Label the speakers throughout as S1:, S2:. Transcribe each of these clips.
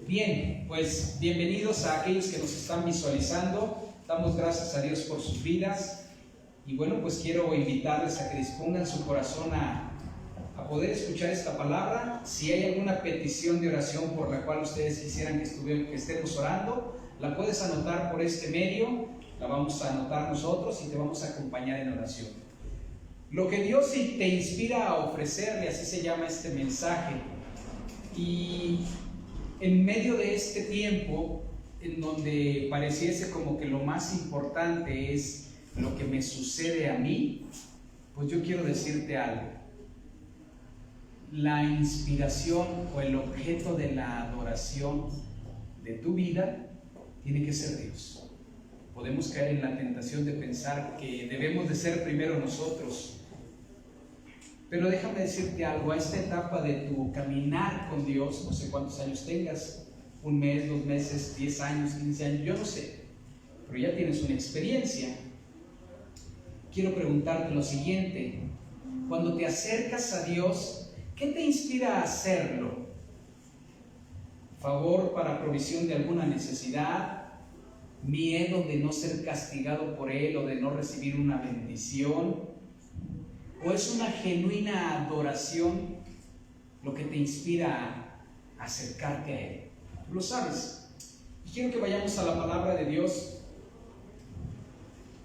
S1: Bien, pues bienvenidos a aquellos que nos están visualizando. Damos gracias a Dios por sus vidas. Y bueno, pues quiero invitarles a que dispongan su corazón a poder escuchar esta palabra. Si hay alguna petición de oración por la cual ustedes quisieran que estemos orando, la puedes anotar por este medio, la vamos a anotar nosotros y te vamos a acompañar en oración. Lo que Dios te inspira a ofrecerle, así se llama este mensaje. Y en medio de este tiempo, en donde pareciese como que lo más importante es lo que me sucede a mí, pues yo quiero decirte algo. La inspiración o el objeto de la adoración de tu vida tiene que ser Dios. Podemos caer en la tentación de pensar que debemos de ser primero nosotros. Pero déjame decirte algo, a esta etapa de tu caminar con Dios, no sé cuántos años tengas, 1 mes, 2 meses, 10 años, 15 años, yo no sé, pero ya tienes una experiencia. Quiero preguntarte lo siguiente: cuando te acercas a Dios, ¿qué te inspira a hacerlo? ¿Favor para provisión de alguna necesidad? ¿Miedo de no ser castigado por Él o de no recibir una bendición? ¿O es una genuina adoración lo que te inspira a acercarte a Él? Tú lo sabes. Y quiero que vayamos a la palabra de Dios,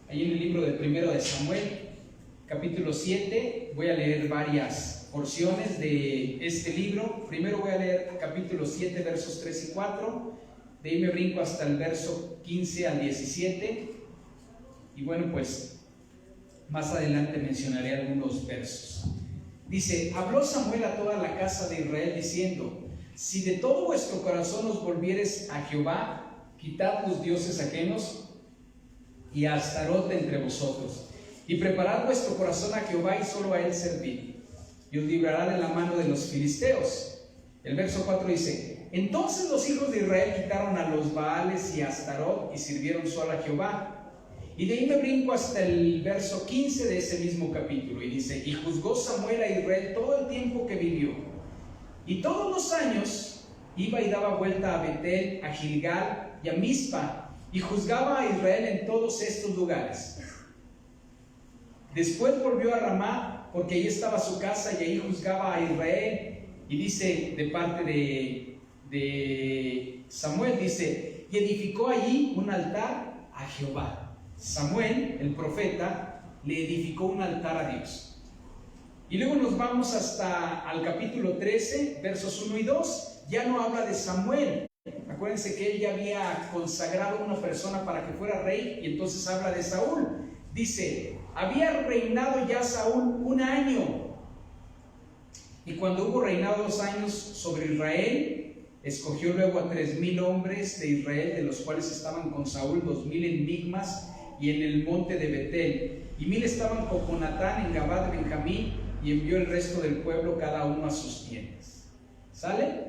S1: ahí en el libro de 1 de Samuel, capítulo 7. Voy a leer varias porciones de este libro. Primero voy a leer capítulo 7, versos 3 y 4. De ahí me brinco hasta el verso 15 al 17. Y bueno, pues más adelante mencionaré algunos versos. Dice: habló Samuel a toda la casa de Israel diciendo: si de todo vuestro corazón os volviereis a Jehová, quitad los dioses ajenos y a Astaroth entre vosotros, y preparad vuestro corazón a Jehová y solo a él servid, y os librará de la mano de los filisteos. El verso 4 dice: entonces los hijos de Israel quitaron a los Baales y a Astaroth y sirvieron solo a Jehová. Y de ahí me brinco hasta el verso 15 de ese mismo capítulo, y dice: y juzgó Samuel a Israel todo el tiempo que vivió, y todos los años iba y daba vuelta a Betel, a Gilgal y a Mizpa, y juzgaba a Israel en todos estos lugares. Después volvió a Ramá, porque ahí estaba su casa, y ahí juzgaba a Israel. Y dice de parte de Samuel, dice: y edificó allí un altar a Jehová. Samuel, el profeta, le edificó un altar a Dios. Y luego nos vamos hasta al capítulo 13, versos 1 y 2. Ya no habla de Samuel. Acuérdense que él ya había consagrado a una persona para que fuera rey, y entonces habla de Saúl. Dice: había reinado ya Saúl 1 año. Y cuando hubo reinado 2 años sobre Israel, escogió luego a 3,000 hombres de Israel, de los cuales estaban con Saúl 2,000 en Migmas y en el monte de Betel, y 1,000 estaban con Jonatán en Gabá de Benjamín, y envió el resto del pueblo cada uno a sus tiendas. ¿Sale?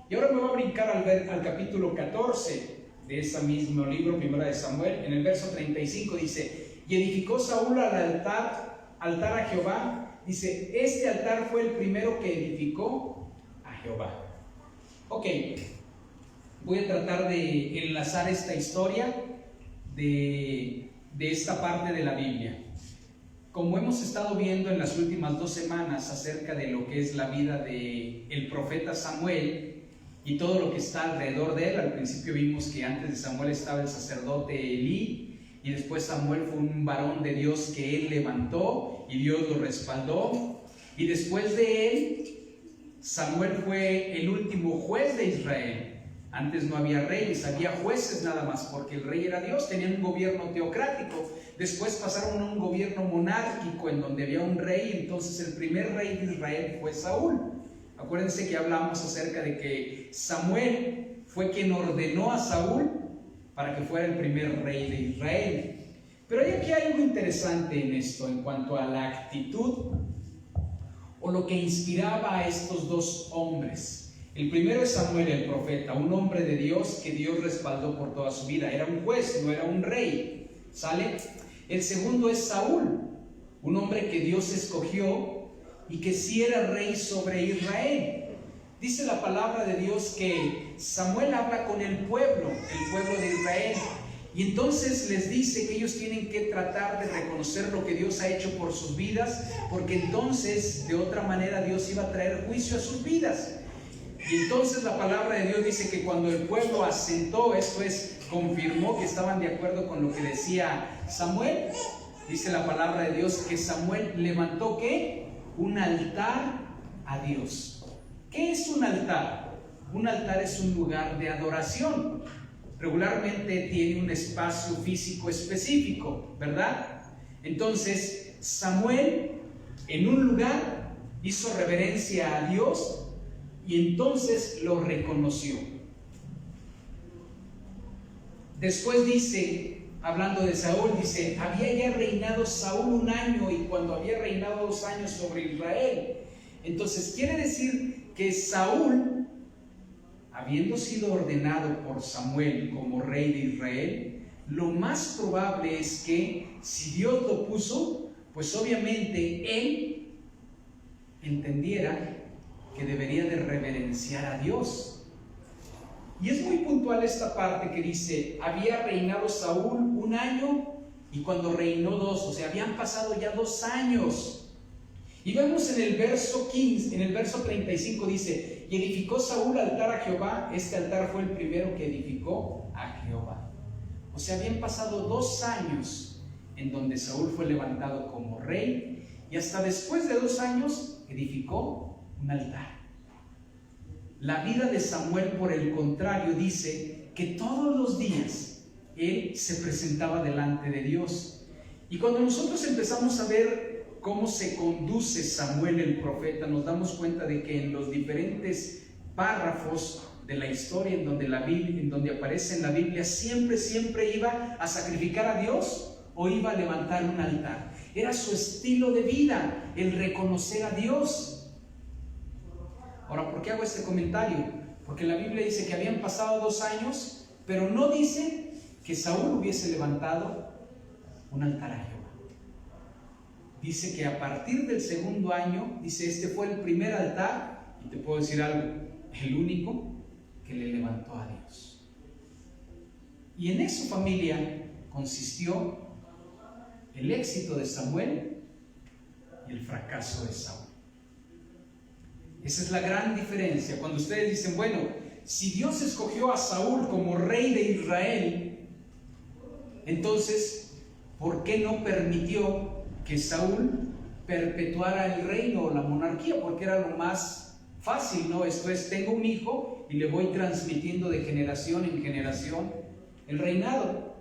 S1: Y ahora me voy a brincar al capítulo 14 de ese mismo libro, 1 de Samuel. En el verso 35 dice: y edificó Saúl al altar a Jehová. Dice: este altar fue el primero que edificó a Jehová. Ok, voy a tratar de enlazar esta historia de esta parte de la Biblia. Como hemos estado viendo en las últimas 2 semanas acerca de lo que es la vida del profeta Samuel y todo lo que está alrededor de él. Al principio vimos que antes de Samuel estaba el sacerdote Elí, y después Samuel fue un varón de Dios que él levantó y Dios lo respaldó, y después de él Samuel fue el último juez de Israel. Antes no había reyes, había jueces nada más, porque el rey era Dios, tenían un gobierno teocrático. Después pasaron a un gobierno monárquico en donde había un rey. Entonces el primer rey de Israel fue Saúl. Acuérdense que hablamos acerca de que Samuel fue quien ordenó a Saúl para que fuera el primer rey de Israel. Pero hay aquí algo interesante en esto, en cuanto a la actitud o lo que inspiraba a estos 2 hombres. El primero es Samuel, el profeta, un hombre de Dios que Dios respaldó por toda su vida. Era un juez, no era un rey. ¿Sale? El segundo es Saúl, un hombre que Dios escogió y que sí era rey sobre Israel. Dice la palabra de Dios que Samuel habla con el pueblo de Israel, y entonces les dice que ellos tienen que tratar de reconocer lo que Dios ha hecho por sus vidas, porque entonces de otra manera Dios iba a traer juicio a sus vidas. Y entonces la palabra de Dios dice que cuando el pueblo asentó, esto es, confirmó que estaban de acuerdo con lo que decía Samuel, dice la palabra de Dios que Samuel levantó ¿qué? Un altar a Dios. ¿Qué es un altar? Un altar es un lugar de adoración. Regularmente tiene un espacio físico específico, ¿verdad? Entonces, Samuel en un lugar hizo reverencia a Dios y entonces lo reconoció. Después dice, hablando de Saúl, dice, había ya reinado Saúl 1 año, y cuando había reinado 2 años sobre Israel. Entonces quiere decir que Saúl, habiendo sido ordenado por Samuel como rey de Israel, lo más probable es que si Dios lo puso, pues obviamente él entendiera que debería de reverenciar a Dios. Y es muy puntual esta parte que dice, había reinado Saúl 1 año y cuando reinó 2, o sea, habían pasado ya 2 años. Y vemos en el verso 15, en el verso 35 dice, y edificó Saúl altar a Jehová. Este altar fue el primero que edificó a Jehová. O sea, habían pasado 2 años en donde Saúl fue levantado como rey, y hasta después de 2 años edificó un altar. La vida de Samuel, por el contrario, dice que todos los días él se presentaba delante de Dios. Y cuando nosotros empezamos a ver cómo se conduce Samuel el profeta, nos damos cuenta de que en los diferentes párrafos de la historia en donde aparece en la Biblia, siempre iba a sacrificar a Dios o iba a levantar un altar. Era su estilo de vida, el reconocer a Dios. Ahora, ¿por qué hago este comentario? Porque la Biblia dice que habían pasado 2 años, pero no dice que Saúl hubiese levantado un altar a Jehová. Dice que a partir del 2.º año, dice, este fue el primer altar, y te puedo decir algo, el único que le levantó a Dios. Y en eso, familia, consistió el éxito de Samuel y el fracaso de Saúl. Esa es la gran diferencia. Cuando ustedes dicen, bueno, si Dios escogió a Saúl como rey de Israel, entonces, ¿por qué no permitió que Saúl perpetuara el reino o la monarquía? Porque era lo más fácil, ¿no? Esto es, tengo un hijo y le voy transmitiendo de generación en generación el reinado.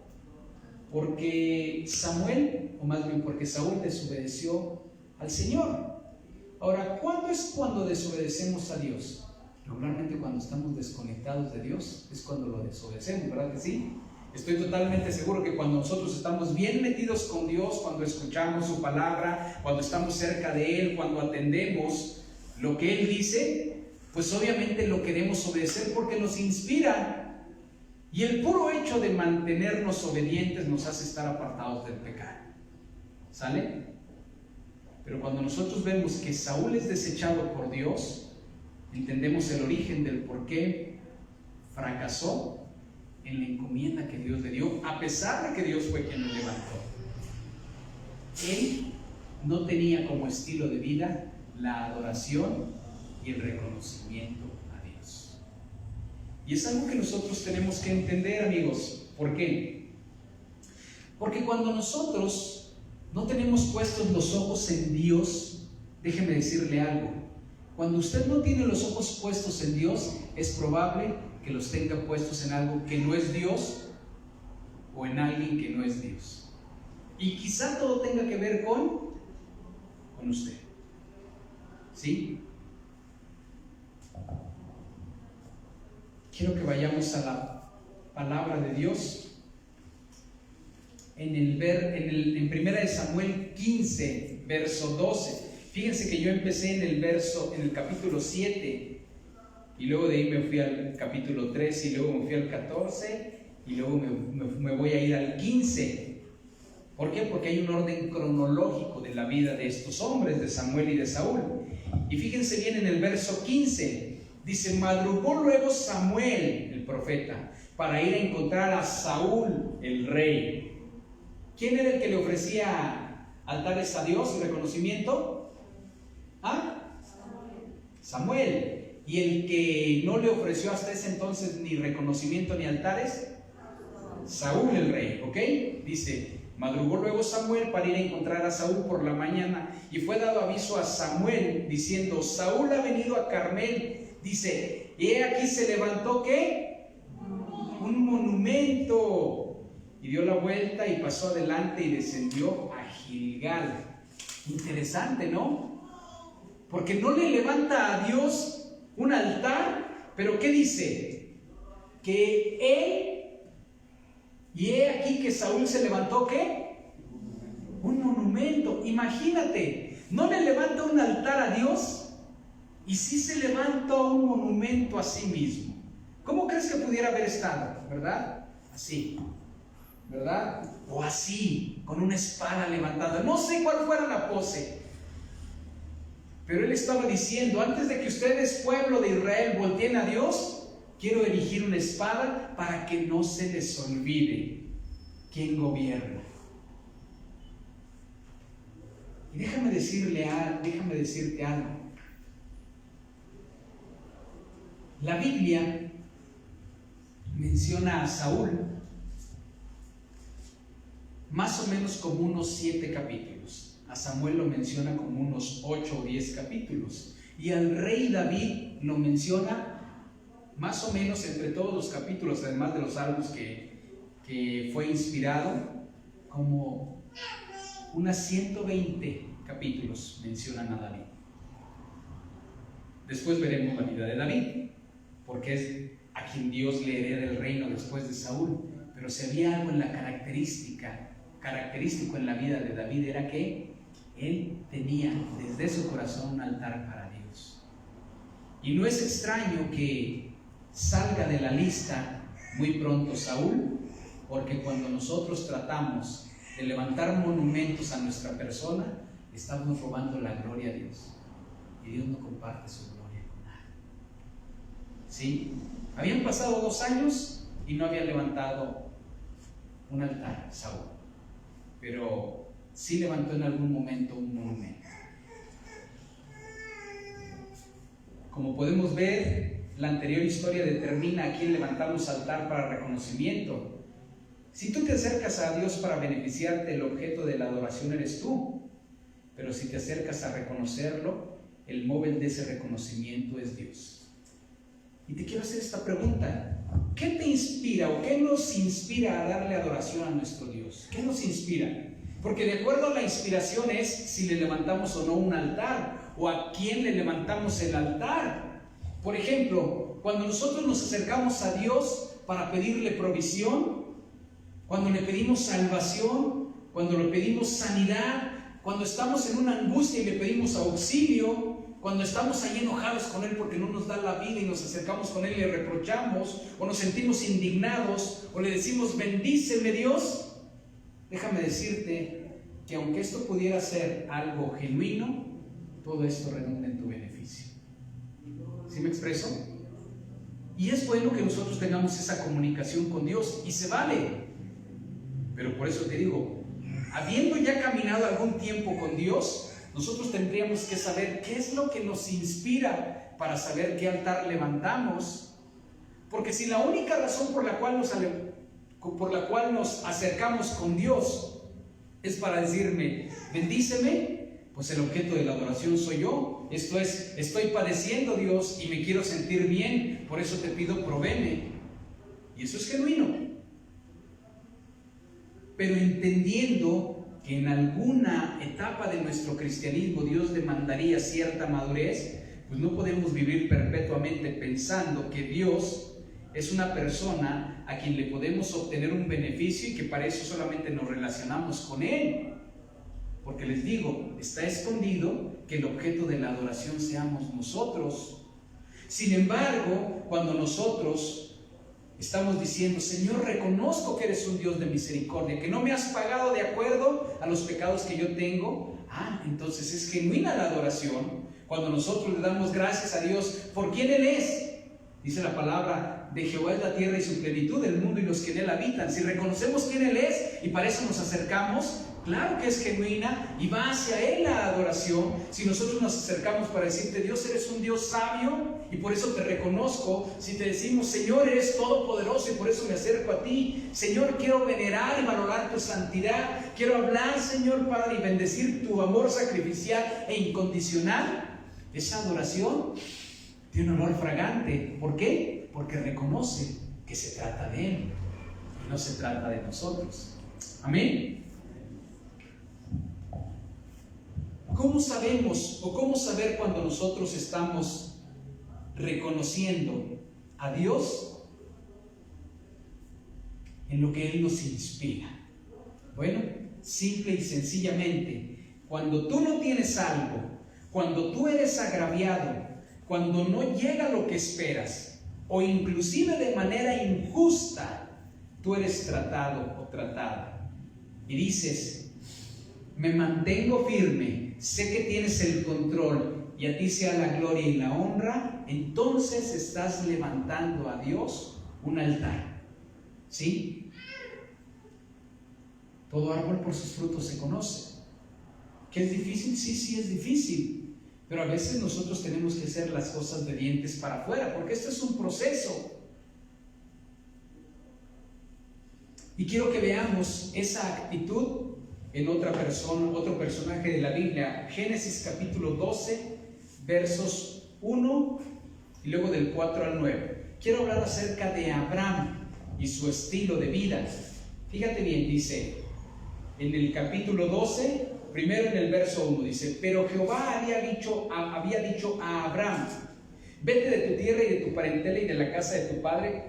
S1: Porque Samuel, o más bien porque Saúl desobedeció al Señor. Ahora, ¿cuándo es cuando desobedecemos a Dios? Regularmente cuando estamos desconectados de Dios es cuando lo desobedecemos, ¿verdad que sí? Estoy totalmente seguro que cuando nosotros estamos bien metidos con Dios, cuando escuchamos su palabra, cuando estamos cerca de Él, cuando atendemos lo que Él dice, pues obviamente lo queremos obedecer porque nos inspira. Y el puro hecho de mantenernos obedientes nos hace estar apartados del pecado. ¿Sale? Pero cuando nosotros vemos que Saúl es desechado por Dios, entendemos el origen del por qué fracasó en la encomienda que Dios le dio, a pesar de que Dios fue quien lo levantó. Él no tenía como estilo de vida la adoración y el reconocimiento a Dios. Y es algo que nosotros tenemos que entender, amigos. ¿Por qué? Porque cuando nosotros no tenemos puestos los ojos en Dios, déjeme decirle algo. Cuando usted no tiene los ojos puestos en Dios, es probable que los tenga puestos en algo que no es Dios o en alguien que no es Dios. Y quizá todo tenga que ver con usted. ¿Sí? Quiero que vayamos a la palabra de Dios. En Primera de Samuel 15, verso 12. Fíjense que yo empecé en el capítulo 7, y luego de ahí me fui al capítulo 13, y luego me fui al 14, y luego me voy a ir al 15. ¿Por qué? Porque hay un orden cronológico de la vida de estos hombres, de Samuel y de Saúl. Y fíjense bien en el verso 15, Dice, madrugó luego Samuel, el profeta, para ir a encontrar a Saúl, el rey. ¿Quién era el que le ofrecía altares a Dios y reconocimiento? ¿Ah? Samuel. ¿Y el que no le ofreció hasta ese entonces ni reconocimiento ni altares? Saúl, el rey, ¿ok? Dice, madrugó luego Samuel para ir a encontrar a Saúl por la mañana, y fue dado aviso a Samuel diciendo, Saúl ha venido a Carmel. Dice, y aquí se levantó, ¿qué? Un monumento. Y dio la vuelta y pasó adelante y descendió a Gilgal. Interesante, ¿no? Porque no le levanta a Dios un altar, pero ¿qué dice? Que él, y he aquí que Saúl se levantó, ¿qué? Un monumento. Imagínate, no le levanta un altar a Dios, y sí se levanta un monumento a sí mismo. ¿Cómo crees que pudiera haber estado? ¿Verdad? Así, ¿verdad? O así, con una espada levantada. No sé cuál fuera la pose, pero él estaba diciendo, antes de que ustedes, pueblo de Israel, volteen a Dios, quiero erigir una espada para que no se les olvide quién gobierna. Y déjame decirte algo. La Biblia menciona a Saúl más o menos como unos 7 capítulos. A Samuel lo menciona como unos 8 o 10 capítulos. Y al rey David lo menciona más o menos entre todos los capítulos, además de los salmos que fue inspirado, como unas 120 capítulos mencionan a David. Después veremos la vida de David, porque es a quien Dios le hereda el reino después de Saúl. Pero si había algo en la característico en la vida de David, era que él tenía desde su corazón un altar para Dios. Y no es extraño que salga de la lista muy pronto Saúl, porque cuando nosotros tratamos de levantar monumentos a nuestra persona, estamos robando la gloria a Dios, y Dios no comparte su gloria con nadie. ¿Sí? Habían pasado 2 años y no había levantado un altar Saúl, pero sí levantó en algún momento un monumento. Como podemos ver, la anterior historia determina a quién levantamos altar para reconocimiento. Si tú te acercas a Dios para beneficiarte, el objeto de la adoración eres tú. Pero si te acercas a reconocerlo, el móvil de ese reconocimiento es Dios. Y te quiero hacer esta pregunta. ¿Qué te inspira o qué nos inspira a darle adoración a nuestro Dios? ¿Qué nos inspira? Porque de acuerdo a la inspiración es si le levantamos o no un altar, o a quién le levantamos el altar. Por ejemplo, cuando nosotros nos acercamos a Dios para pedirle provisión, cuando le pedimos salvación, cuando le pedimos sanidad, cuando estamos en una angustia y le pedimos auxilio, cuando estamos ahí enojados con Él porque no nos da la vida y nos acercamos con Él y le reprochamos, o nos sentimos indignados, o le decimos bendíceme Dios, déjame decirte que aunque esto pudiera ser algo genuino, todo esto redunda en tu beneficio. ¿Sí me expreso? Y es bueno que nosotros tengamos esa comunicación con Dios, y se vale. Pero por eso te digo, habiendo ya caminado algún tiempo con Dios, nosotros tendríamos que saber qué es lo que nos inspira para saber qué altar levantamos. Porque si la única razón por la cual nos acercamos con Dios es para decirme, bendíceme, pues el objeto de la adoración soy yo. Esto es, estoy padeciendo, Dios, y me quiero sentir bien, por eso te pido, provéeme. Y eso es genuino. Pero entendiendo que en alguna etapa de nuestro cristianismo Dios demandaría cierta madurez, pues no podemos vivir perpetuamente pensando que Dios es una persona a quien le podemos obtener un beneficio y que para eso solamente nos relacionamos con Él. Porque les digo, está escondido que el objeto de la adoración seamos nosotros. Sin embargo, cuando nosotros estamos diciendo, Señor, reconozco que eres un Dios de misericordia, que no me has pagado de acuerdo a los pecados que yo tengo, entonces es genuina la adoración, Cuando nosotros le damos gracias a Dios por quién Él es. Dice la palabra, de Jehová es la tierra y su plenitud, el mundo y los que en él habitan. Si reconocemos quién Él es y para eso nos acercamos, claro que es genuina y va hacia Él la adoración. Si nosotros nos acercamos para decirte, Dios, eres un Dios sabio y por eso te reconozco. Si te decimos, Señor, eres todopoderoso y por eso me acerco a ti. Señor, quiero venerar y valorar tu santidad. Quiero hablar, Señor, Padre, y bendecir tu amor sacrificial e incondicional. Esa adoración tiene un olor fragante. ¿Por qué? Porque reconoce que se trata de Él y no se trata de nosotros. Amén. ¿Cómo sabemos o cómo saber cuando nosotros estamos reconociendo a Dios en lo que Él nos inspira? Bueno, simple y sencillamente, cuando tú no tienes algo, cuando tú eres agraviado, cuando no llega lo que esperas, o inclusive de manera injusta, tú eres tratado o tratada, y dices, me mantengo firme, sé que tienes el control, y a ti sea la gloria y la honra, entonces estás levantando a Dios un altar, ¿sí? Todo árbol por sus frutos se conoce. ¿Que es difícil? Sí es difícil. Pero a veces nosotros tenemos que hacer las cosas de dientes para afuera, porque esto es un proceso. Y quiero que veamos esa actitud en otra persona, otro personaje de la Biblia. Génesis capítulo 12, versos 1 y luego del 4 al 9. Quiero hablar acerca de Abraham y su estilo de vida. Fíjate bien, dice en el capítulo 12, primero en el verso 1, dice, pero Jehová había dicho a Abraham, vete de tu tierra y de tu parentela y de la casa de tu padre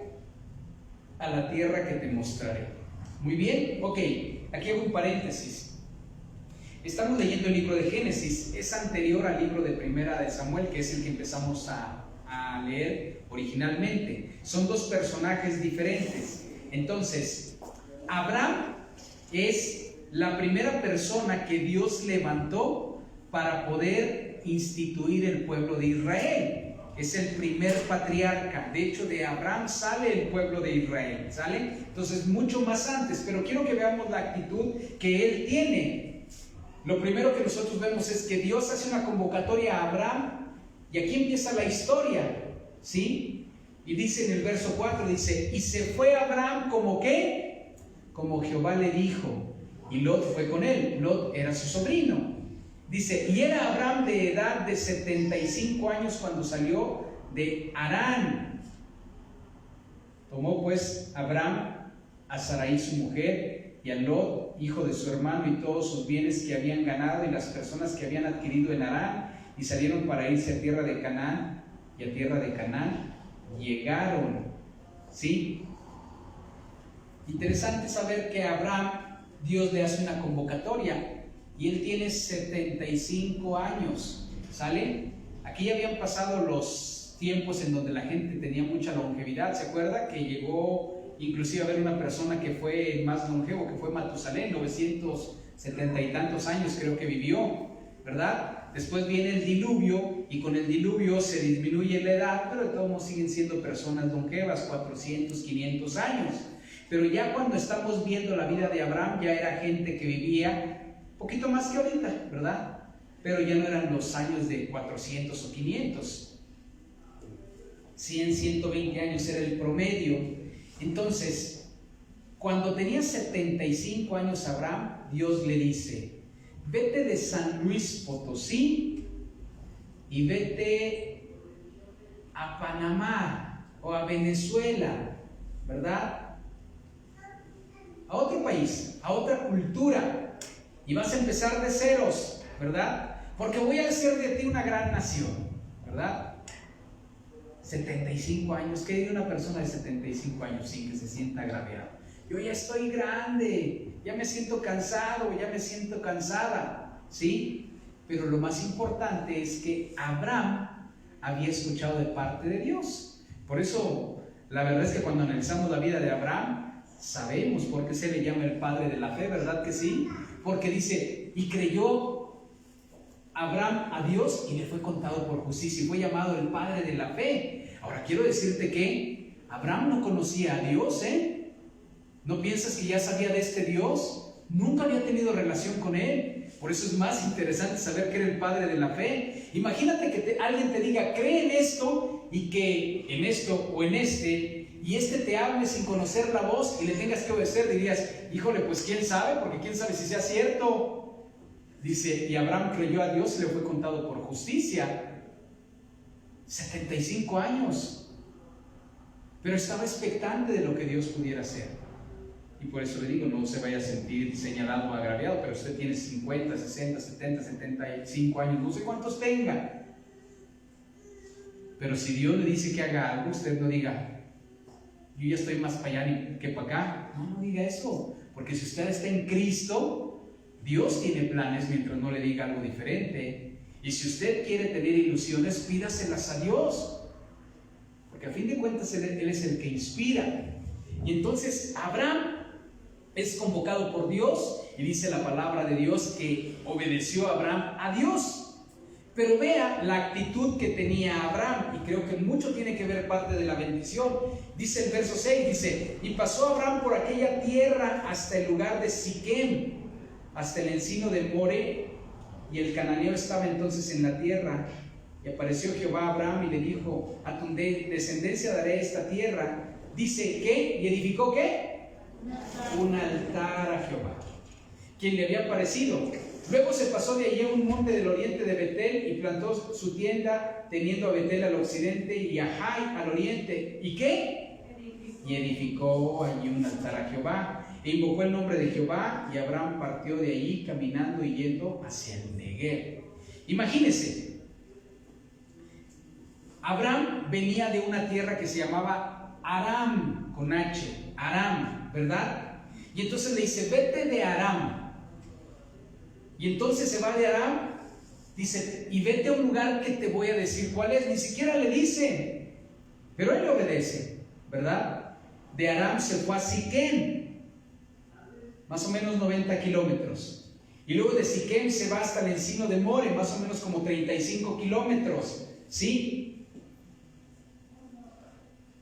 S1: a la tierra que te mostraré. Muy bien, ok, aquí hago un paréntesis. Estamos leyendo el libro de Génesis, es anterior al libro de Primera de Samuel, que es el que empezamos a leer originalmente. Son dos personajes diferentes. Entonces, Abraham es la primera persona que Dios levantó para poder instituir el pueblo de Israel. Es el primer patriarca. De hecho, de Abraham sale el pueblo de Israel, ¿sale? Entonces, mucho más antes, pero quiero que veamos la actitud que él tiene. Lo primero que nosotros vemos es que Dios hace una convocatoria a Abraham y aquí empieza la historia, ¿sí? Y dice en el verso 4, dice, y se fue Abraham como ¿qué? Como Jehová le dijo. Y Lot fue con él. Lot era su sobrino. Dice, y era Abraham de edad de 75 años cuando salió de Harán. Tomó pues Abraham a Sarai su mujer y a Lot, hijo de su hermano, y todos sus bienes que habían ganado y las personas que habían adquirido en Harán, y salieron para irse a tierra de Canaán, y a tierra de Canaán llegaron. ¿Sí? Interesante saber que a Abraham Dios le hace una convocatoria y él tiene 75 años, ¿sale? Aquí ya habían pasado los tiempos en donde la gente tenía mucha longevidad. ¿Se acuerda que llegó inclusive a haber una persona que fue más longevo, que fue Matusalén, 970 y tantos años creo que vivió, ¿verdad? Después viene el diluvio y con el diluvio se disminuye la edad, pero de todos modos siguen siendo personas longevas, 400, 500 años. Pero ya cuando estamos viendo la vida de Abraham, ya era gente que vivía un poquito más que ahorita, ¿verdad? Pero ya no eran los años de 400 o 500. 100, 120 años era el promedio. Entonces, cuando tenía 75 años Abraham, Dios le dice, vete de San Luis Potosí y vete a Panamá o a Venezuela, ¿verdad? A otro país, a otra cultura, y vas a empezar de ceros, ¿verdad? Porque voy a hacer de ti una gran nación, ¿verdad? 75 años, ¿qué diría una persona de 75 años sin que se sienta agraviado? Yo ya estoy grande, ya me siento cansado, ya me siento cansada, ¿sí? Pero lo más importante es que Abraham había escuchado de parte de Dios. Por eso, la verdad es que cuando analizamos la vida de Abraham, sabemos por qué se le llama el padre de la fe, ¿verdad que sí? Porque dice, y creyó Abraham a Dios y le fue contado por justicia y fue llamado el padre de la fe. Ahora quiero decirte que Abraham no conocía a Dios, ¿eh? ¿No piensas que ya sabía de este Dios? Nunca había tenido relación con él. Por eso es más interesante saber que era el padre de la fe. Imagínate que alguien te diga, cree en esto, y que en esto o en este, y este te hable sin conocer la voz y le tengas que obedecer. Dirías, híjole, pues quién sabe, porque quién sabe si sea cierto. Dice, y Abraham creyó a Dios y le fue contado por justicia. 75 años. Pero estaba expectante de lo que Dios pudiera hacer. Y por eso le digo, no se vaya a sentir señalado o agraviado, pero usted tiene 50, 60, 70, 75 años, no sé cuántos tenga. Pero si Dios le dice que haga algo, usted no diga, yo ya estoy más para allá que para acá. No diga eso, porque si usted está en Cristo, Dios tiene planes mientras no le diga algo diferente. Y si usted quiere tener ilusiones, pídaselas a Dios, porque a fin de cuentas Él es el que inspira. Y entonces Abraham es convocado por Dios y dice la palabra de Dios que obedeció Abraham a Dios. Pero vea la actitud que tenía Abraham, y creo que mucho tiene que ver parte de la bendición. Dice el verso 6, dice, y pasó Abraham por aquella tierra hasta el lugar de Siquem, hasta el encino de More, y el cananeo estaba entonces en la tierra. Y apareció Jehová a Abraham y le dijo, a tu descendencia daré esta tierra. Dice que, ¿y edificó qué? Un altar a Jehová, quien le había aparecido. Luego se pasó de allí a un monte del oriente de Betel y plantó su tienda, teniendo a Betel al occidente y a Jai al oriente. ¿Y qué? Y edificó allí un altar a Jehová, e invocó el nombre de Jehová, y Abraham partió de allí caminando y yendo hacia el Neguev. Imagínese, Abraham venía de una tierra que se llamaba Aram, con H, Aram, ¿verdad? Y entonces le dice, vete de Aram. Y entonces se va de Aram, dice, y vete a un lugar que te voy a decir cuál es. Ni siquiera le dice, pero él le obedece, ¿verdad? De Aram se fue a Siquem, más o menos 90 kilómetros. Y luego de Siquem se va hasta el encino de More, más o menos como 35 kilómetros, ¿sí?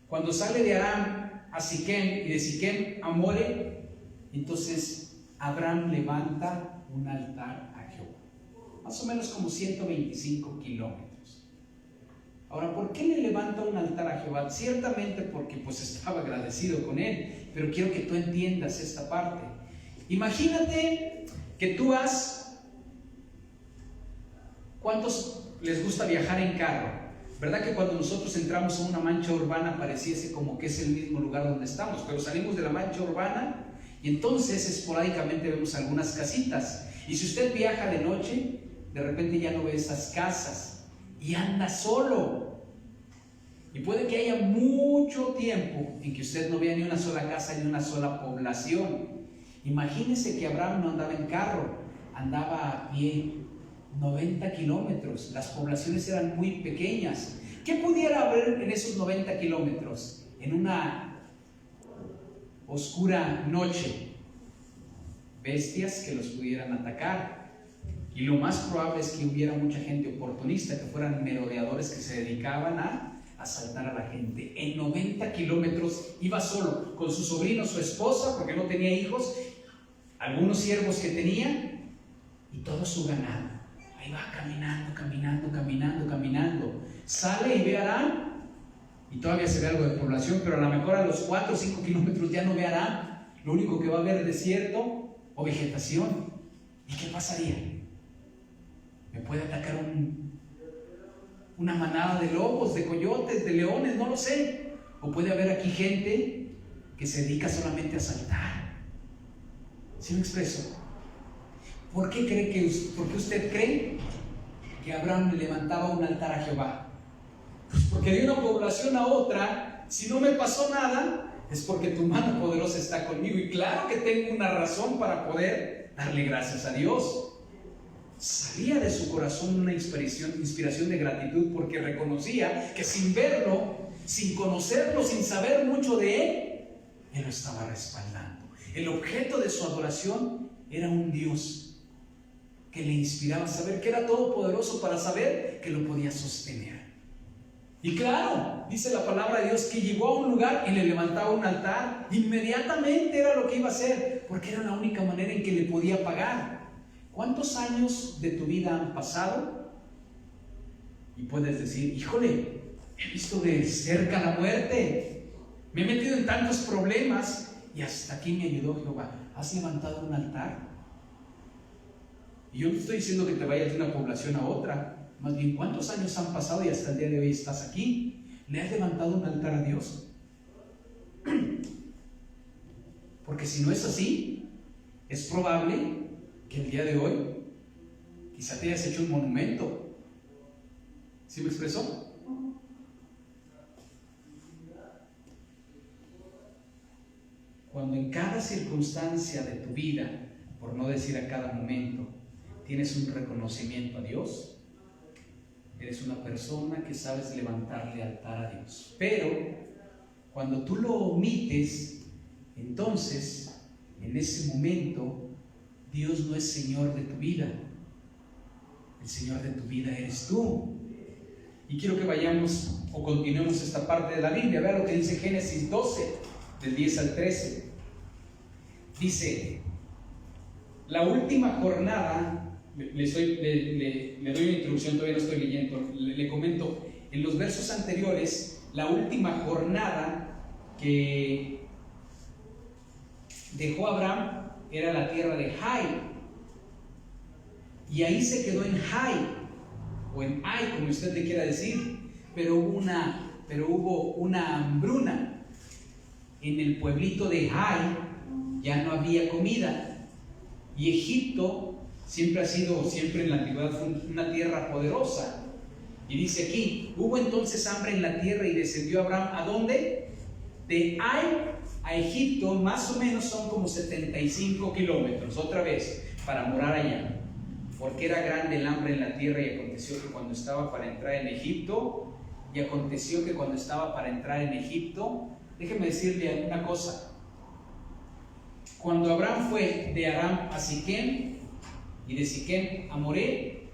S1: Cuando sale de Aram a Siquem y de Siquem a More, entonces Abraham levanta un altar a Jehová, más o menos como 125 kilómetros. Ahora, ¿por qué le levanta un altar a Jehová? Ciertamente porque pues estaba agradecido con él, pero quiero que tú entiendas esta parte. Imagínate que tú ¿cuántos les gusta viajar en carro? ¿Verdad que cuando nosotros entramos a una mancha urbana pareciese como que es el mismo lugar donde estamos? Pero salimos de la mancha urbana y entonces esporádicamente vemos algunas casitas. Y si usted viaja de noche, de repente ya no ve esas casas y anda solo. Y puede que haya mucho tiempo en que usted no vea ni una sola casa ni una sola población. Imagínese que Abraham no andaba en carro, andaba a pie, 90 kilómetros, las poblaciones eran muy pequeñas. ¿Qué pudiera haber en esos 90 kilómetros? En una oscura noche, bestias que los pudieran atacar. Y lo más probable es que hubiera mucha gente oportunista, que fueran merodeadores que se dedicaban a asaltar a la gente. En 90 kilómetros iba solo, con su sobrino, su esposa, porque no tenía hijos, algunos siervos que tenía y todo su ganado. Ahí va caminando. Sale y ve a Aram, y todavía se ve algo de población, pero a lo mejor a los 4 o 5 kilómetros ya no ve a Aram. Lo único que va a ver es desierto o vegetación. ¿Y qué pasaría? Me puede atacar una manada de lobos, de coyotes, de leones, no lo sé. O puede haber aquí gente que se dedica solamente a asaltar. ¿Sí me expreso? ¿Por qué usted cree que Abraham le levantaba un altar a Jehová? Pues porque de una población a otra, si no me pasó nada, es porque tu mano poderosa está conmigo. Y claro que tengo una razón para poder darle gracias a Dios. Salía de su corazón una inspiración de gratitud, porque reconocía que sin verlo, sin conocerlo, sin saber mucho de él lo estaba respaldando. El objeto de su adoración era un Dios que le inspiraba, saber que era todopoderoso para saber que lo podía sostener. Y claro, dice la palabra de Dios que llegó a un lugar y le levantaba un altar. Inmediatamente era lo que iba a hacer, porque era la única manera en que le podía pagar. ¿Cuántos años de tu vida han pasado? Y puedes decir, híjole, he visto de cerca la muerte, me he metido en tantos problemas y hasta aquí me ayudó Jehová. ¿Has levantado un altar? Y yo no estoy diciendo que te vayas de una población a otra. Más bien, ¿cuántos años han pasado y hasta el día de hoy estás aquí? ¿Le has levantado un altar a Dios? Porque si no es así, es probable que el día de hoy quizá te hayas hecho un monumento. ¿Sí me expresó? Cuando en cada circunstancia de tu vida, por no decir a cada momento, tienes un reconocimiento a Dios, eres una persona que sabes levantarle altar a Dios. Pero cuando tú lo omites, entonces en ese momento Dios no es Señor de tu vida. El Señor de tu vida eres tú. Y quiero que vayamos o continuemos esta parte de la Biblia. Vea lo que dice Génesis 12, del 10 al 13. Dice, la última jornada, le doy una introducción, todavía no estoy leyendo, le comento, en los versos anteriores, la última jornada que dejó Abraham era la tierra de Hai, y ahí se quedó en Hai, o en Ai, como usted le quiera decir, pero hubo una hambruna en el pueblito de Hai, ya no había comida, y Egipto siempre ha sido, siempre en la antigüedad fue una tierra poderosa. Y dice aquí, hubo entonces hambre en la tierra y descendió Abraham, ¿a dónde? De Ai a Egipto, más o menos son como 75 kilómetros, otra vez, para morar allá. Porque era grande el hambre en la tierra y aconteció que cuando estaba para entrar en Egipto, déjeme decirle una cosa. Cuando Abraham fue de Aram a Siquem, y de Siquem a Moré,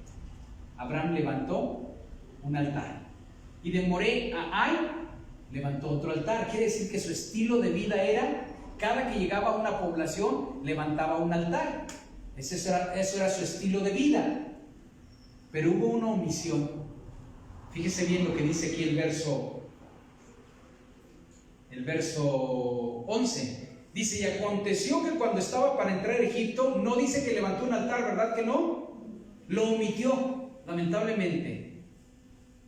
S1: Abraham levantó un altar. Y de Moré a Ai, levantó otro altar. Quiere decir que su estilo de vida era, cada que llegaba a una población, levantaba un altar. Eso era su estilo de vida. Pero hubo una omisión. Fíjese bien lo que dice aquí el verso 11. Dice, y aconteció que cuando estaba para entrar a Egipto, no dice que levantó un altar, ¿verdad que no? Lo omitió, lamentablemente.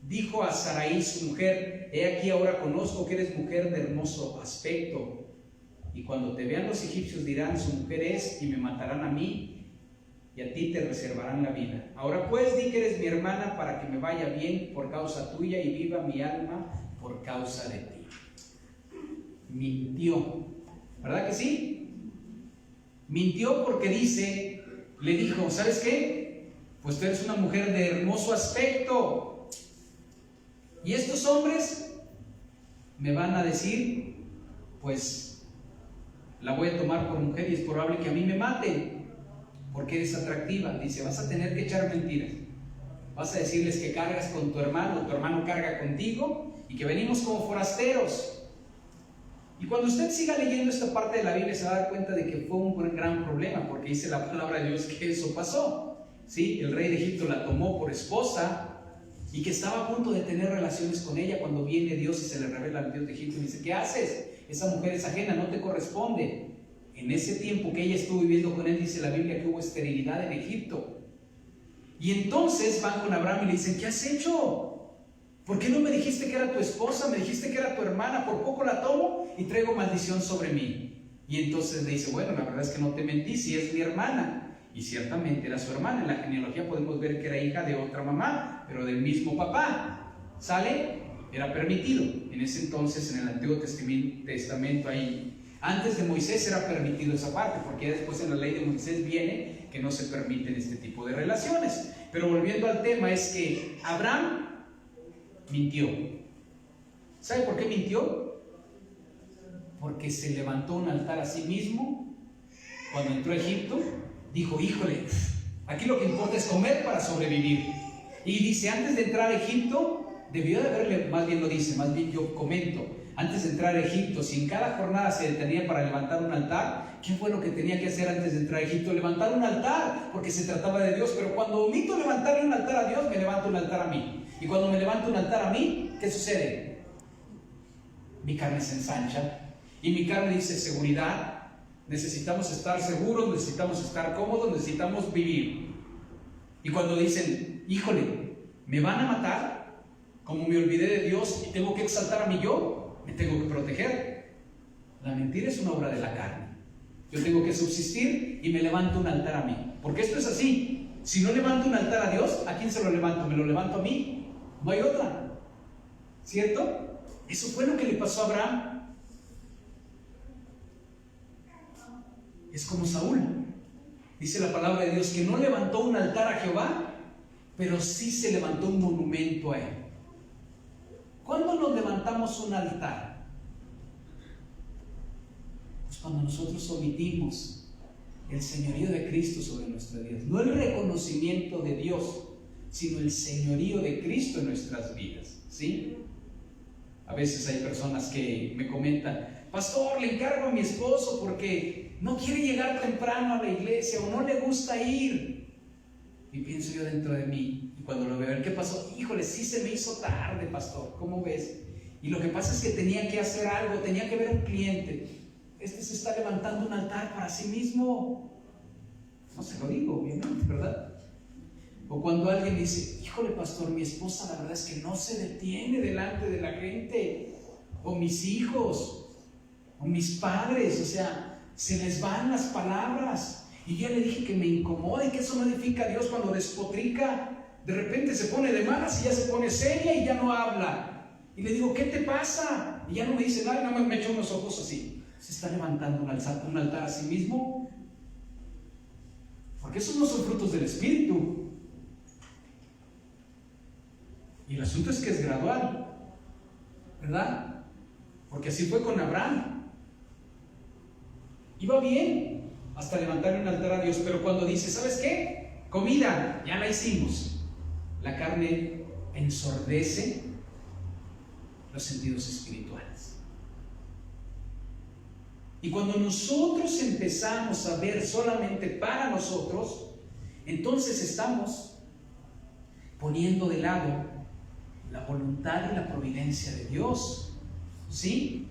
S1: Dijo a Sarai, su mujer, he aquí ahora conozco que eres mujer de hermoso aspecto. Y cuando te vean los egipcios dirán, su mujer es, y me matarán a mí, y a ti te reservarán la vida. Ahora pues di que eres mi hermana para que me vaya bien por causa tuya y viva mi alma por causa de ti. Mintió. ¿Verdad que sí? Mintió porque le dijo, ¿sabes qué? Pues tú eres una mujer de hermoso aspecto. Y estos hombres me van a decir, pues la voy a tomar por mujer y es probable que a mí me maten, porque eres atractiva. Dice, vas a tener que echar mentiras. Vas a decirles que cargas con tu hermano carga contigo y que venimos como forasteros. Y cuando usted siga leyendo esta parte de la Biblia se va a dar cuenta de que fue un gran problema, porque dice la palabra de Dios que eso pasó. ¿Sí? El rey de Egipto la tomó por esposa y que estaba a punto de tener relaciones con ella cuando viene Dios y se le revela al Dios de Egipto y dice, ¿qué haces? Esa mujer es ajena, no te corresponde. En ese tiempo que ella estuvo viviendo con él, dice la Biblia que hubo esterilidad en Egipto. Y entonces van con Abraham y le dicen, ¿qué has hecho? ¿Por qué no me dijiste que era tu esposa? Me dijiste que era tu hermana, por poco la tomo y traigo maldición sobre mí. Y entonces le dice, bueno, la verdad es que no te mentí, si es mi hermana. Y ciertamente era su hermana. En la genealogía podemos ver que era hija de otra mamá, pero del mismo papá. ¿Sale? Era permitido. En ese entonces, en el Antiguo Testamento, ahí, antes de Moisés era permitido esa parte, porque después en la ley de Moisés viene que no se permiten este tipo de relaciones. Pero volviendo al tema, es que Abraham mintió. ¿Sabe por qué mintió? Porque se levantó un altar a sí mismo cuando entró a Egipto. Dijo, híjole, Aquí lo que importa es comer para sobrevivir. Y dice, antes de entrar a Egipto, debió de haberle, más bien lo dice, más bien yo comento, antes de entrar a Egipto, si en cada jornada se detenía para levantar un altar, ¿qué fue lo que tenía que hacer antes de entrar a Egipto? Levantar un altar, porque se trataba de Dios. Pero cuando omito levantarle un altar a Dios, me levanto un altar a mí. Y cuando me levanto un altar a mí, ¿qué sucede? Mi carne se ensancha. Y mi carne dice seguridad. Necesitamos estar seguros, necesitamos estar cómodos, necesitamos vivir. Y cuando dicen, híjole, ¿me van a matar? Como me olvidé de Dios y tengo que exaltar a mi yo, me tengo que proteger. La mentira es una obra de la carne. Yo tengo que subsistir y me levanto un altar a mí. Porque esto es así. Si no levanto un altar a Dios, ¿a quién se lo levanto? ¿Me lo levanto a mí? No hay otra. ¿Cierto? Eso fue lo que le pasó a Abraham. Es como Saúl. Dice la palabra de Dios que no levantó un altar a Jehová, pero sí se levantó un monumento a él. ¿Cuándo nos levantamos un altar? Pues cuando nosotros omitimos el señorío de Cristo sobre nuestra vida. No el reconocimiento de Dios, sino el señorío de Cristo en nuestras vidas. ¿Sí? A veces hay personas que me comentan, pastor, le encargo a mi esposo porque no quiere llegar temprano a la iglesia o no le gusta ir. Y pienso yo dentro de mí, y cuando lo veo, ¿qué pasó? Híjole, sí se me hizo tarde, pastor, ¿cómo ves? Y lo que pasa es que tenía que hacer algo, tenía que ver a un cliente. Este se está levantando un altar para sí mismo. No se lo digo, obviamente, ¿verdad? O cuando alguien dice, híjole, pastor, mi esposa la verdad es que no se detiene delante de la gente, o mis hijos, o mis padres, o sea, se les van las palabras. Y ya le dije que me incomoda y que eso no edifica a Dios cuando despotrica. De repente se pone de malas y ya se pone seria y ya no habla. Y le digo, ¿qué te pasa? Y ya no me dice nada, nada más me echa unos ojos así. ¿Se está levantando un altar a sí mismo? Porque esos no son frutos del Espíritu. Y el asunto es que es gradual, ¿verdad? Porque así fue con Abraham. Iba bien hasta levantarle un altar a Dios, pero cuando dice, ¿sabes qué? Comida, ya la hicimos. La carne ensordece los sentidos espirituales. Y cuando nosotros empezamos a ver solamente para nosotros, entonces estamos poniendo de lado la voluntad y la providencia de Dios. ¿Sí?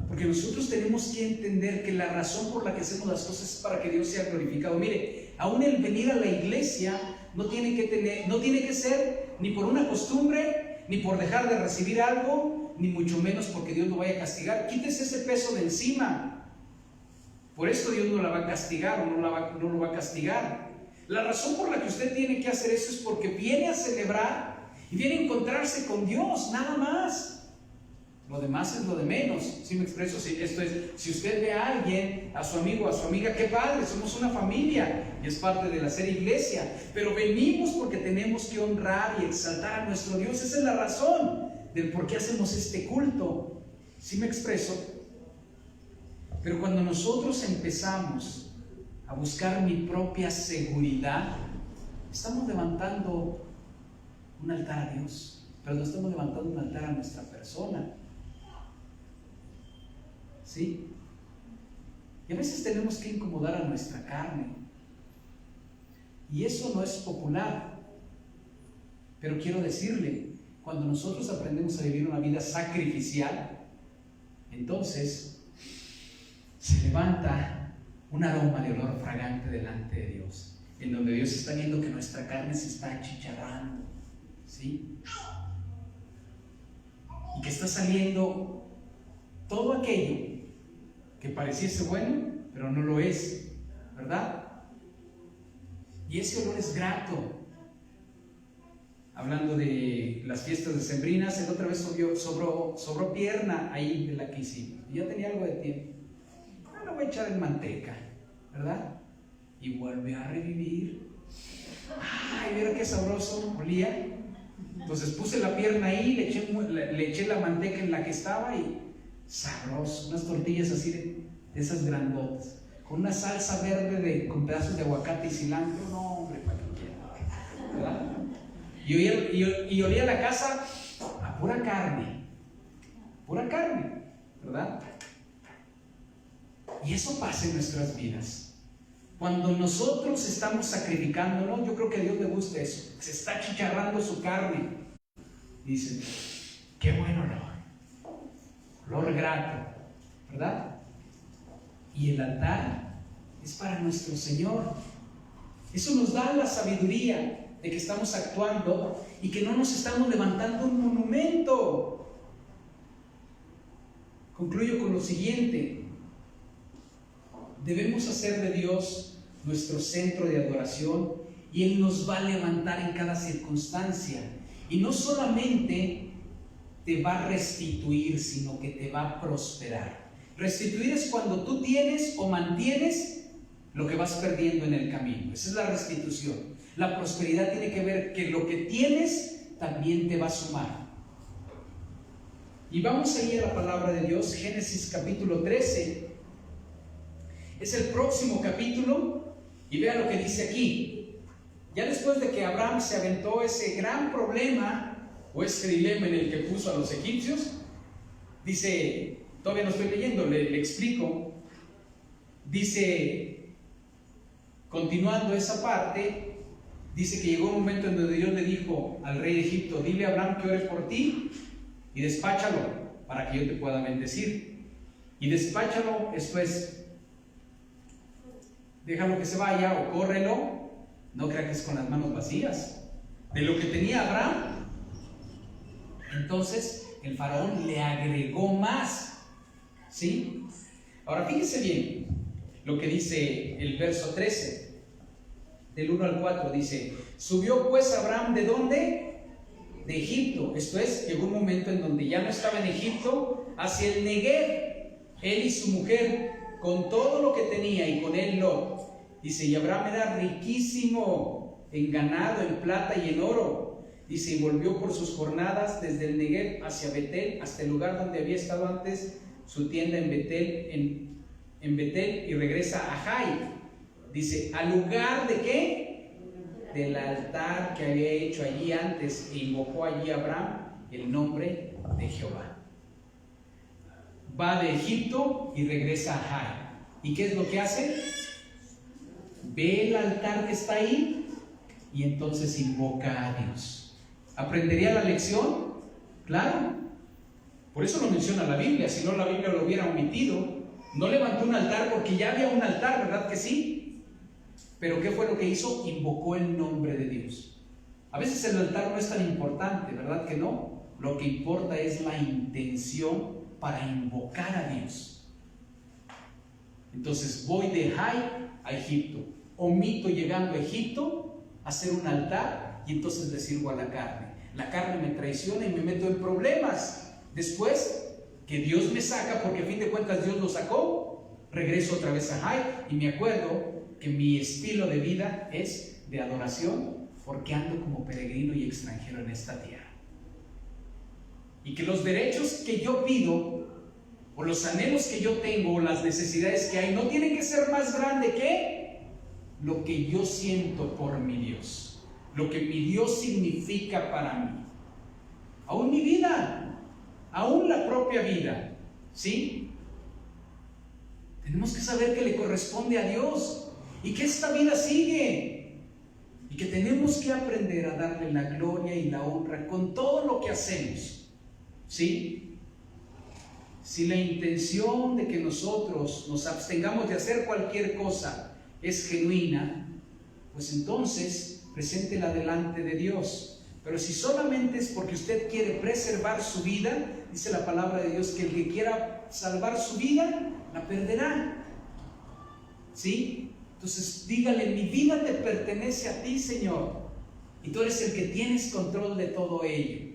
S1: Porque nosotros tenemos que entender que la razón por la que hacemos las cosas es para que Dios sea glorificado. Mire, aún el venir a la iglesia no tiene que ser ni por una costumbre, ni por dejar de recibir algo, ni mucho menos porque Dios lo vaya a castigar. Quítese ese peso de encima. Por eso Dios no la va a castigar o no lo va a castigar. La razón por la que usted tiene que hacer eso es porque viene a celebrar y viene a encontrarse con Dios, nada más. Lo demás es lo de menos. ¿Sí me expreso? Esto es, si usted ve a alguien, a su amigo, a su amiga, qué padre, somos una familia y es parte de la ser iglesia, pero venimos porque tenemos que honrar y exaltar a nuestro Dios. Esa es la razón del por qué hacemos este culto. ¿Sí me expreso? Pero cuando nosotros empezamos a buscar mi propia seguridad, estamos levantando un altar a Dios, pero no estamos levantando un altar a nuestra persona. ¿Sí? Y a veces tenemos que incomodar a nuestra carne. Y eso no es popular. Pero quiero decirle, cuando nosotros aprendemos a vivir una vida sacrificial, entonces se levanta un aroma de olor fragante delante de Dios, en donde Dios está viendo que nuestra carne se está achicharrando, ¿sí? Y que está saliendo todo aquello que pareciese bueno, pero no lo es, ¿verdad? Y ese olor es grato. Hablando de las fiestas decembrinas, el otra vez sobró pierna ahí de la que hicimos. Y ya tenía algo de tiempo. Ahora lo voy a echar en manteca, ¿verdad? Y vuelve a revivir. ¡Ay, mira qué sabroso olía! Entonces puse la pierna ahí, le eché la manteca en la que estaba y sabroso, unas tortillas así de esas grandotas. con una salsa verde con pedazos de aguacate y cilantro, no hombre, para que quiera, ¿verdad? Y olía la casa a pura carne, ¿verdad? Y eso pasa en nuestras vidas. Cuando nosotros estamos sacrificándonos, yo creo que a Dios le gusta eso. Se está chicharrando su carne. Dice, qué buen olor grato, ¿verdad? Y el altar es para nuestro Señor. Eso nos da la sabiduría de que estamos actuando y que no nos estamos levantando un monumento. Concluyo con lo siguiente. Debemos hacer de Dios nuestro centro de adoración y Él nos va a levantar en cada circunstancia. Y no solamente te va a restituir, sino que te va a prosperar. Restituir es cuando tú tienes o mantienes lo que vas perdiendo en el camino. Esa es la restitución. La prosperidad tiene que ver que lo que tienes también te va a sumar. Y vamos a ir a la palabra de Dios, Génesis capítulo 13. Es el próximo capítulo y vea lo que dice aquí. Ya después de que Abraham se aventó ese gran problema o ese dilema en el que puso a los egipcios, dice, todavía no estoy leyendo, le explico. Dice, continuando esa parte, dice que llegó un momento en donde Dios le dijo al rey de Egipto, dile a Abraham que ore por ti y despáchalo para que yo te pueda bendecir. Y despáchalo, esto es, déjalo que se vaya o córrelo, no crea que es con las manos vacías. De lo que tenía Abraham, entonces el faraón le agregó más, ¿sí? Ahora fíjese bien lo que dice el verso 13, del 1 al 4, dice, subió pues Abraham, ¿de dónde? De Egipto. Esto es, llegó un momento en donde ya no estaba en Egipto, hacia el Negev, él y su mujer, con todo lo que tenía, y con él Lot. Dice, y Abraham era riquísimo en ganado, en plata y en oro. Dice, y volvió por sus jornadas desde el Negev hacia Betel, hasta el lugar donde había estado antes su tienda en Betel, y regresa a Jai. Dice, ¿al lugar de qué? Del altar que había hecho allí antes, e invocó allí a Abraham el nombre de Jehová. Va de Egipto y regresa a Jai. ¿Y qué es lo que hace? Ve el altar que está ahí y entonces invoca a Dios. ¿Aprendería la lección? Claro. Por eso lo menciona la Biblia, si no la Biblia lo hubiera omitido. No levantó un altar porque ya había un altar, ¿verdad que sí? Pero ¿qué fue lo que hizo? Invocó el nombre de Dios. A veces el altar no es tan importante, ¿verdad que no? Lo que importa es la intención para invocar a Dios. Entonces voy de Jai a Egipto, omito llegando a Egipto, hacer un altar y entonces le sirvo a la carne. La carne me traiciona y me meto en problemas. Después que Dios me saca, porque a fin de cuentas Dios lo sacó, regreso otra vez a Jai y me acuerdo que mi estilo de vida es de adoración, porque ando como peregrino y extranjero en esta tierra. Y que los derechos que yo pido, o los anhelos que yo tengo, o las necesidades que hay, no tienen que ser más grandes que lo que yo siento por mi Dios, lo que mi Dios significa para mí. Aún mi vida, aún la propia vida, ¿sí? Tenemos que saber que le corresponde a Dios y que esta vida sigue y que tenemos que aprender a darle la gloria y la honra con todo lo que hacemos, ¿sí? Si la intención de que nosotros nos abstengamos de hacer cualquier cosa es genuina, pues entonces preséntela delante de Dios. Pero si solamente es porque usted quiere preservar su vida, dice la palabra de Dios que el que quiera salvar su vida, la perderá, ¿sí? Entonces dígale, mi vida te pertenece a ti, Señor, y tú eres el que tienes control de todo ello.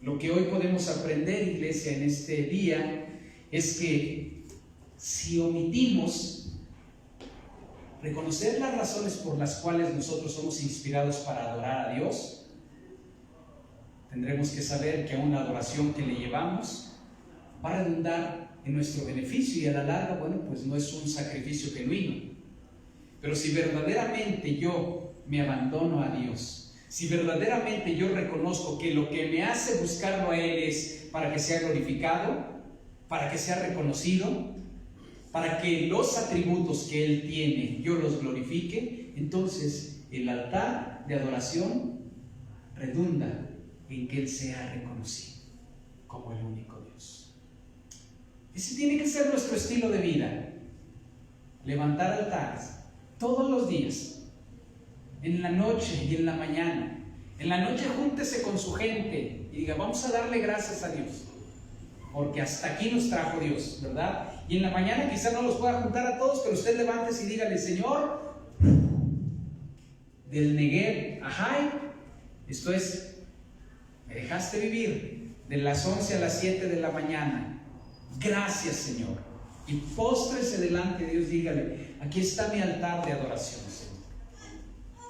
S1: Lo que hoy podemos aprender, iglesia, en este día, es que si omitimos reconocer las razones por las cuales nosotros somos inspirados para adorar a Dios, tendremos que saber que aún la adoración que le llevamos va a redundar en nuestro beneficio y a la larga, bueno, pues no es un sacrificio genuino. Pero si verdaderamente yo me abandono a Dios, si verdaderamente yo reconozco que lo que me hace buscarlo a Él es para que sea glorificado, para que sea reconocido, para que los atributos que Él tiene yo los glorifique, entonces el altar de adoración redunda en que Él sea reconocido como el único Dios. Ese tiene que ser nuestro estilo de vida. Levantar altares todos los días, en la noche y en la mañana. En la noche júntese con su gente y diga, vamos a darle gracias a Dios, porque hasta aquí nos trajo Dios, ¿verdad? Y en la mañana quizá no los pueda juntar a todos, pero usted levántese y dígale, Señor, del Negev a Jai, esto es, me dejaste vivir de las 11 a las 7 de la mañana. Gracias, Señor. Y póstrese delante de Dios, dígale, aquí está mi altar de adoración, Señor.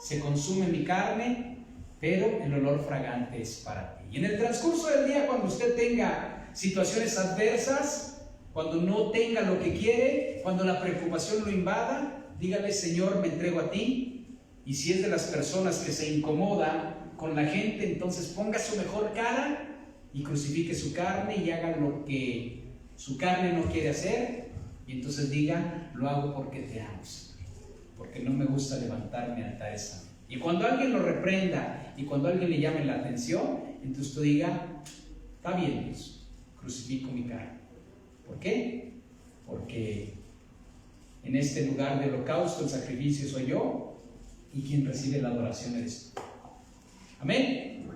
S1: Se consume mi carne, pero el olor fragante es para ti. Y en el transcurso del día, cuando usted tenga situaciones adversas, cuando no tenga lo que quiere, cuando la preocupación lo invada, dígale, Señor, me entrego a ti. Y si es de las personas que se incomoda con la gente, entonces ponga su mejor cara y crucifique su carne y haga lo que su carne no quiere hacer. Y entonces diga, lo hago porque te amo, Señor, porque no me gusta levantarme a altares a mí. Y cuando alguien lo reprenda y cuando alguien le llame la atención, entonces tú diga, está bien, Dios, crucifico mi carne. ¿Por qué? Porque en este lugar de holocausto el sacrificio soy yo y quien recibe la adoración eres tú. Amén.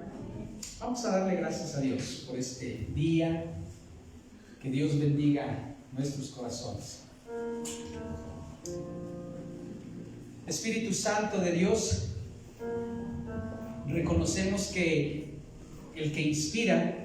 S1: Vamos a darle gracias a Dios por este día. Que Dios bendiga nuestros corazones. Espíritu Santo de Dios, reconocemos que el que inspira